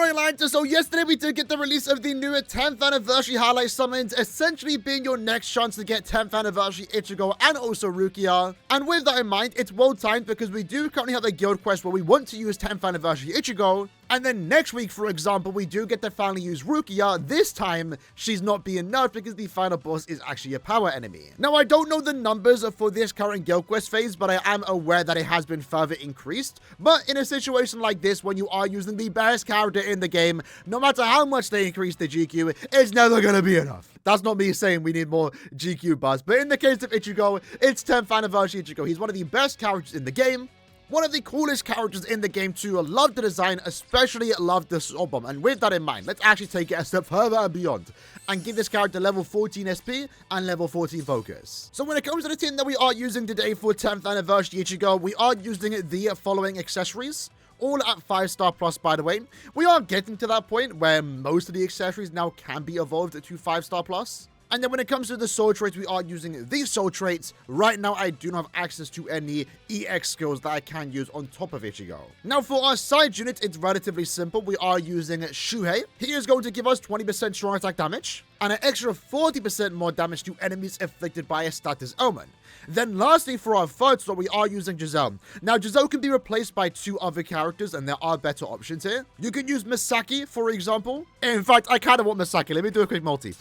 Alright, Lancer, so yesterday we did get the release of the new 10th anniversary highlight summons, essentially being your next chance to get 10th anniversary Ichigo and also Rukia. And with that in mind, it's well timed because we do currently have a guild quest where we want to use 10th anniversary Ichigo. And then next week, for example, we do get to finally use Rukia. This time, she's not being nerfed because the final boss is actually a power enemy. Now, I don't know the numbers for this current guild quest phase, but I am aware that it has been further increased. But in a situation like this, when you are using the best character in the game, no matter how much they increase the GQ, it's never going to be enough. That's not me saying we need more GQ buzz, but in the case of Ichigo, it's 10th anniversary Ichigo. He's one of the best characters in the game. One of the coolest characters in the game too. I love the design, especially love the sword bomb. And with that in mind, let's actually take it a step further and beyond and give this character level 14 SP and level 14 focus. So when it comes to the team that we are using today for 10th anniversary Ichigo, we are using the following accessories. All at 5-star plus, by the way. We are getting to that point where most of the accessories now can be evolved to 5-star plus. And then when it comes to the soul traits, we are using these soul traits. Right now, I do not have access to any EX skills that I can use on top of Ichigo. Now, for our side unit, it's relatively simple. We are using Shuhei. He is going to give us 20% strong attack damage and an extra 40% more damage to enemies afflicted by a status ailment. Then lastly, for our third slot, we are using Giselle. Now, Giselle can be replaced by 2 other characters, and there are better options here. You can use Misaki, for example. In fact, I kind of want Misaki. Let me do a quick multi.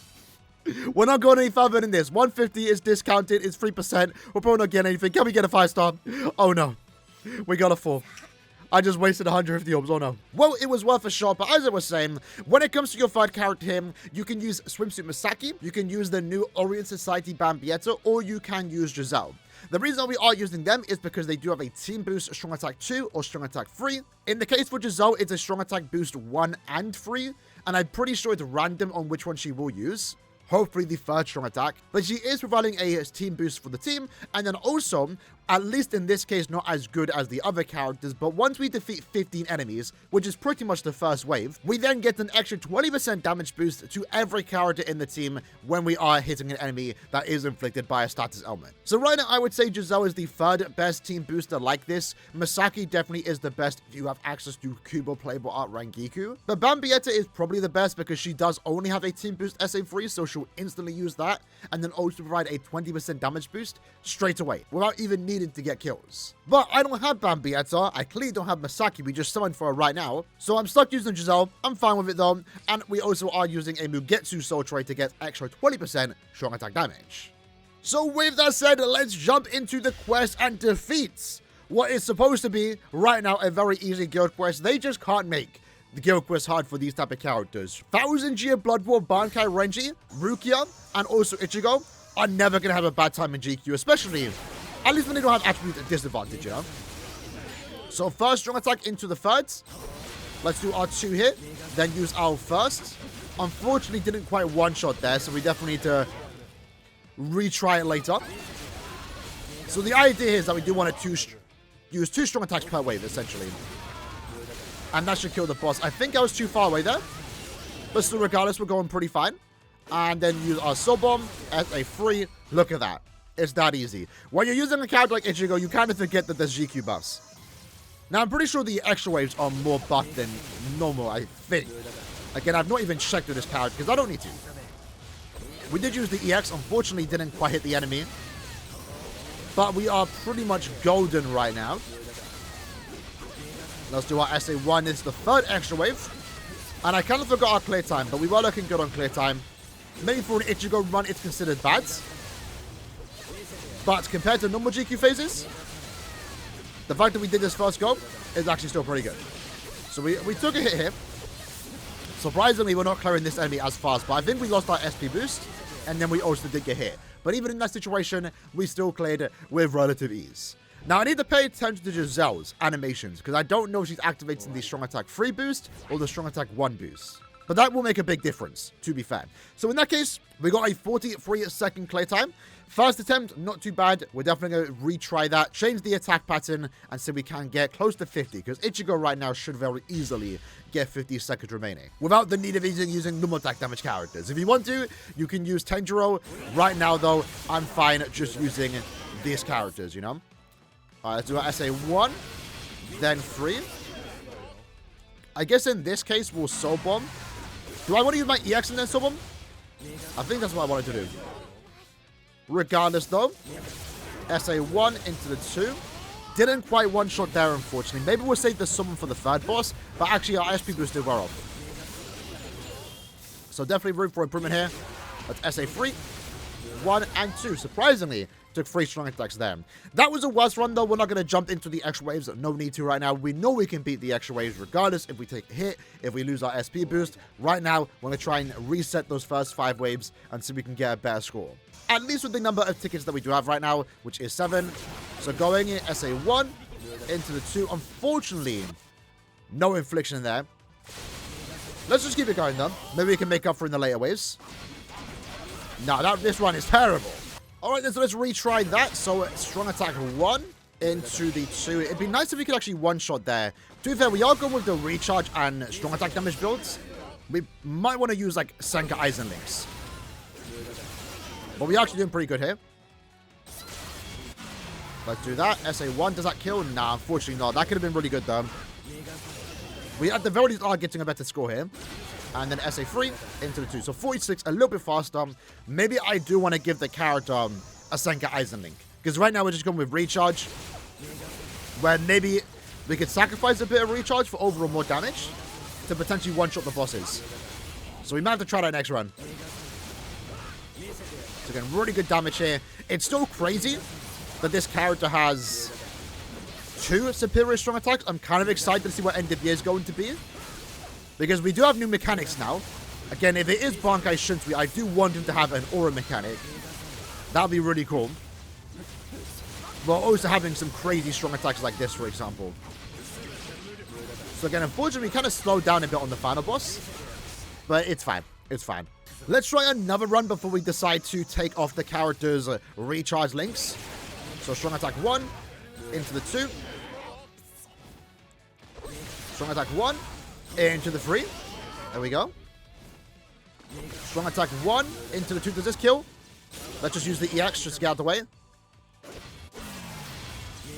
We're not going any further than this. 150 is discounted. It's 3%. We're probably not getting anything. Can we get a 5-star? Oh, no. We got a 4. I just wasted 150 orbs. Oh, no. Well, it was worth a shot, but as I was saying, when it comes to your third character here, you can use Swimsuit Misaki, you can use the new Orient Society Bambietta, or you can use Giselle. The reason we are using them is because they do have a team boost Strong Attack 2 or Strong Attack 3. In the case for Giselle, it's a Strong Attack boost 1 and 3, and I'm pretty sure it's random on which one she will use. Hopefully the third strong attack, but she is providing a team boost for the team, and then also, at least in this case, not as good as the other characters, but once we defeat 15 enemies, which is pretty much the first wave, we then get an extra 20% damage boost to every character in the team when we are hitting an enemy that is inflicted by a status ailment. So right now, I would say Giselle is the third best team booster like this. Misaki definitely is the best if you have access to Kubo Playable Art Rangiku, but Bambietta is probably the best because she does only have a team boost SA3, so she'll instantly use that, and then also provide a 20% damage boost straight away, without even needing to get kills. But I don't have Bambietta, I clearly don't have Misaki, we just summoned for her right now, so I'm stuck using Giselle. I'm fine with it though, and we also are using a Mugetsu soul trait to get extra 20% strong attack damage. So with that said, let's jump into the quest and defeat what is supposed to be, right now, a very easy guild quest. They just can't make the guild quest hard for these type of characters. 1000-year Blood War Bankai Renji, Rukia, and also Ichigo are never going to have a bad time in GQ, especially, at least when they don't have attribute disadvantage, you know? So first, strong attack into the thirds. Let's do our 2 here, then use our first. Unfortunately, didn't quite one-shot there, so we definitely need to retry it later. So the idea is that we do want to use 2 strong attacks per wave, essentially. And that should kill the boss. I think I was too far away there. But still, regardless, we're going pretty fine. And then use our Soul Bomb as a free. Look at that. It's that easy. When you're using a character like Ichigo, you kind of forget that there's GQ buffs. Now, I'm pretty sure the extra waves are more buffed than normal, I think. Again, I've not even checked with this character because I don't need to. We did use the EX. Unfortunately, didn't quite hit the enemy. But we are pretty much golden right now. Let's do our SA1. It's the third extra wave. And I kind of forgot our clear time, but we were looking good on clear time. Maybe for an Ichigo run, it's considered bad. But compared to normal GQ phases, the fact that we did this first go is actually still pretty good. So we took a hit here. Surprisingly, we're not clearing this enemy as fast, but I think we lost our SP boost, and then we also did get hit. But even in that situation, we still cleared it with relative ease. Now, I need to pay attention to Giselle's animations, because I don't know if she's activating the Strong Attack 3 boost or the Strong Attack 1 boost. But that will make a big difference, to be fair. So in that case, we got a 43-second clear time. First attempt, not too bad. We're definitely going to retry that, change the attack pattern, and see if we can get close to 50, because Ichigo right now should very easily get 50 seconds remaining, without the need of using normal attack damage characters. If you want to, you can use Tenjiro. Right now, though, I'm fine just using these characters, you know? Let's do our SA1, then 3. I guess in this case, we'll Soul Bomb. Do I want to use my EX and then Soul Bomb? I think that's what I wanted to do. Regardless, though, SA1 into the 2. Didn't quite one-shot there, unfortunately. Maybe we'll save the summon for the third boss, but actually our SP boost did wear off. So definitely room for improvement here. That's SA3, 1 and 2. Surprisingly, took 3 strong attacks there. That was a worse run, though. We're not going to jump into the extra waves. No need to right now. We know we can beat the extra waves regardless if we take a hit, if we lose our SP boost. Right now, we're going to try and reset those first 5 waves and see if we can get a better score. At least with the number of tickets that we do have right now, which is 7. So going in SA1 into the 2. Unfortunately, no infliction there. Let's just keep it going, though. Maybe we can make up for in the later waves. No, this one is terrible. All right, then, so let's retry that. So strong attack 1 into the 2. It'd be nice if we could actually one-shot there. To be fair, we are going with the recharge and strong attack damage builds. We might want to use, like, Senka Aizen links. But we're actually doing pretty good here. Let's do that. SA1, does that kill? Nah, unfortunately not. That could have been really good, though. We, at the very least, are getting a better score here. And then SA3 into the 2. So 46, a little bit faster. Maybe I do want to give the character a Senka Aizen link. Because right now we're just going with recharge. Where maybe we could sacrifice a bit of recharge for overall more damage. To potentially one-shot the bosses. So we might have to try that next run. So again, really good damage here. It's still crazy that this character has 2 superior strong attacks. I'm kind of excited to see what end of year is going to be. Because we do have new mechanics now. Again, if it is Bankai Shunsui, I do want him to have an aura mechanic. That would be really cool. But also having some crazy strong attacks like this, for example. So again, unfortunately, we kind of slowed down a bit on the final boss. But it's fine. It's fine. Let's try another run before we decide to take off the character's recharge links. So strong attack 1 into the 2. Strong attack 1 into the 3. There we go. Strong attack 1 into the 2. Does this kill? Let's just use the EX just to get out of the way.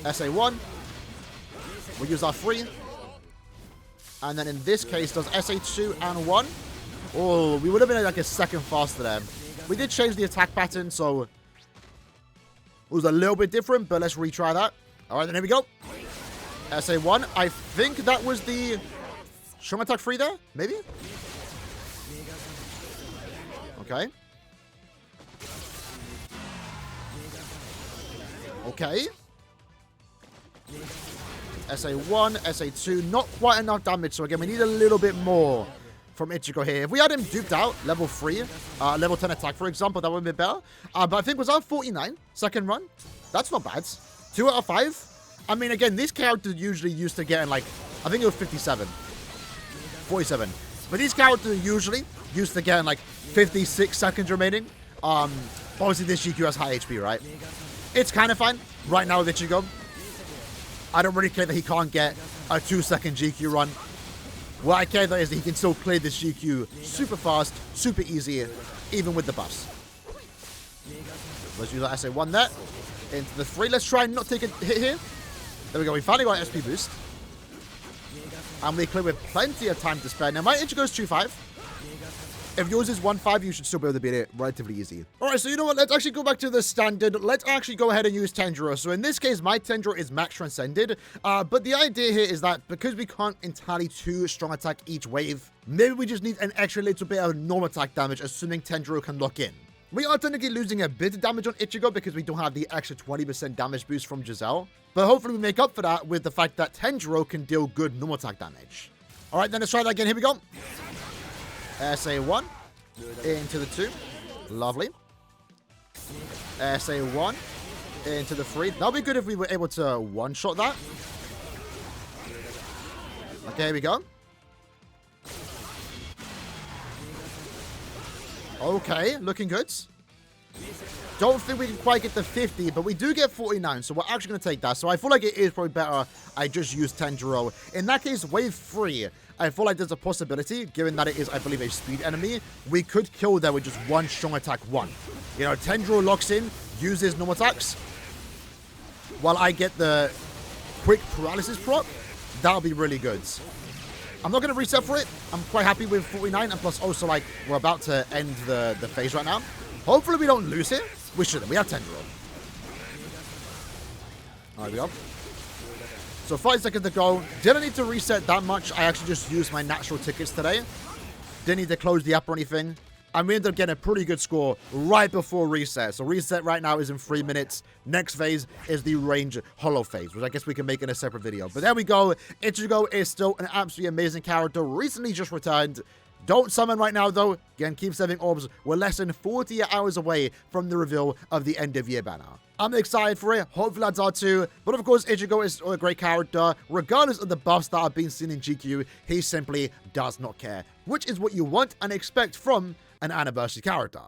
SA1. We'll use our 3. And then in this case, does SA2 and 1. Oh, we would have been like a second faster there. We did change the attack pattern, so it was a little bit different, but let's retry that. All right, then here we go. SA1. I think that was the strong attack 3 there, maybe? Okay. Okay. SA1, SA2. Not quite enough damage, so again, we need a little bit more from Ichigo here. If we had him duped out, level 3, level 10 attack, for example, that would be better. But I think was our 49 second run. That's not bad. 2 out of 5. I mean, again, these characters usually used to get in, like, I think it was 57. 47. But these characters usually used to get in, like, 56 seconds remaining. Obviously, this GQ has high HP, right? It's kind of fine right now with Ichigo. I don't really care that he can't get a 2-second GQ run. What I care though is that he can still clear this GQ super fast, super easy, even with the buffs. Let's use that SA1 there. Into the 3. Let's try and not take a hit here. There we go. We finally got an SP boost. And we clear with plenty of time to spare. Now, my Ichigo's 2-5. If yours is 1-5, you should still be able to beat it relatively easy. Alright, so you know what? Let's actually go back to the standard. Let's actually go ahead and use Tenjiro. So in this case, my Tenjiro is max transcended. But the idea here is that because we can't entirely 2 strong attack each wave, maybe we just need an extra little bit of normal attack damage, assuming Tenjiro can lock in. We are technically losing a bit of damage on Ichigo because we don't have the extra 20% damage boost from Giselle. But hopefully we make up for that with the fact that Tenjiro can deal good normal attack damage. Alright, then let's try that again. Here we go. SA1 into the 2. Lovely. SA1 into the 3. That would be good if we were able to one-shot that. Okay, here we go. Okay, looking good. Don't think we can quite get the 50, but we do get 49, so we're actually going to take that. So I feel like it is probably better I just use Tenjiro. In that case, wave 3, I feel like there's a possibility, given that it is, I believe, a speed enemy, we could kill there with just 1 strong attack 1. You know, Tenjiro locks in, uses normal attacks, while I get the quick paralysis proc. That'll be really good. I'm not going to reset for it. I'm quite happy with 49, and plus also, like, we're about to end the phase right now. Hopefully we don't lose it. We shouldn't. We have 10 draw. All right, we go. So 5 seconds to go. Didn't need to reset that much. I actually just used my natural tickets today. Didn't need to close the app or anything. And we ended up getting a pretty good score right before reset. So reset right now is in 3 minutes. Next phase is the range holo phase, which I guess we can make in a separate video. But there we go. Ichigo is still an absolutely amazing character. Recently just returned. Don't summon right now, though. Again, keep saving orbs. We're less than 40 hours away from the reveal of the end of year banner. I'm excited for it. Hopefully lads are too. But of course, Ichigo is still a great character. Regardless of the buffs that have been seen in GQ, he simply does not care. Which is what you want and expect from an anniversary character.